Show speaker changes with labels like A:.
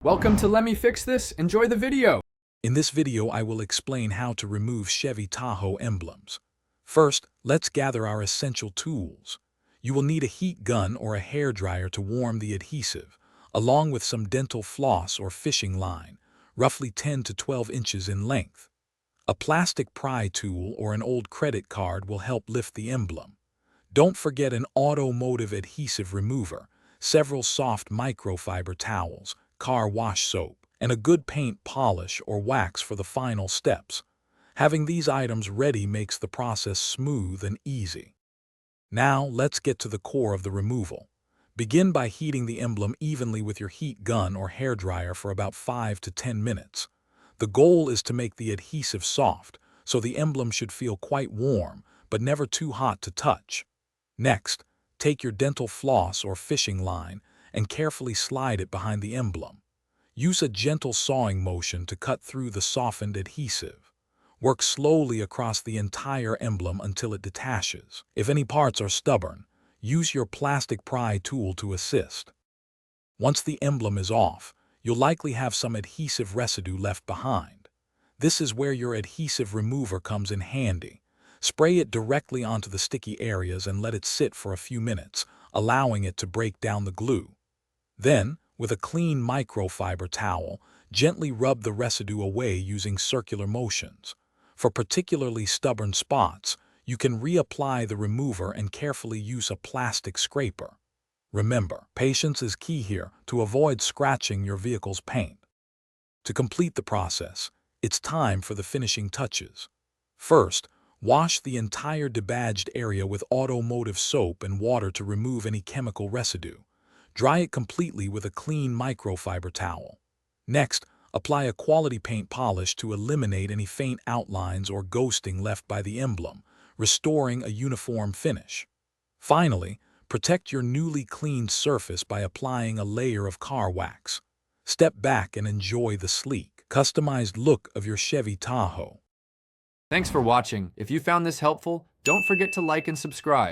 A: Welcome to Let Me Fix This. Enjoy the video.
B: In this video, I will explain how to remove Chevy Tahoe emblems. First, let's gather our essential tools. You will need a heat gun or a hairdryer to warm the adhesive, along with some dental floss or fishing line, roughly 10 to 12 inches in length. A plastic pry tool or an old credit card will help lift the emblem. Don't forget an automotive adhesive remover, several soft microfiber towels, car wash soap, and a good paint polish or wax for the final steps. Having these items ready makes the process smooth and easy. Now, let's get to the core of the removal. Begin by heating the emblem evenly with your heat gun or hairdryer for about 5 to 10 minutes. The goal is to make the adhesive soft, so the emblem should feel quite warm, but never too hot to touch. Next, take your dental floss or fishing line and carefully slide it behind the emblem. Use a gentle sawing motion to cut through the softened adhesive. Work slowly across the entire emblem until it detaches. If any parts are stubborn, use your plastic pry tool to assist. Once the emblem is off, you'll likely have some adhesive residue left behind. This is where your adhesive remover comes in handy. Spray it directly onto the sticky areas and let it sit for a few minutes, allowing it to break down the glue. Then, with a clean microfiber towel, gently rub the residue away using circular motions. For particularly stubborn spots, you can reapply the remover and carefully use a plastic scraper. Remember, patience is key here to avoid scratching your vehicle's paint. To complete the process, it's time for the finishing touches. First, wash the entire debadged area with automotive soap and water to remove any chemical residue. Dry it completely with a clean microfiber towel. Next, apply a quality paint polish to eliminate any faint outlines or ghosting left by the emblem, restoring a uniform finish. Finally, protect your newly cleaned surface by applying a layer of car wax. Step back and enjoy the sleek, customized look of your Chevy Tahoe.
A: Thanks for watching. If you found this helpful, don't forget to like and subscribe.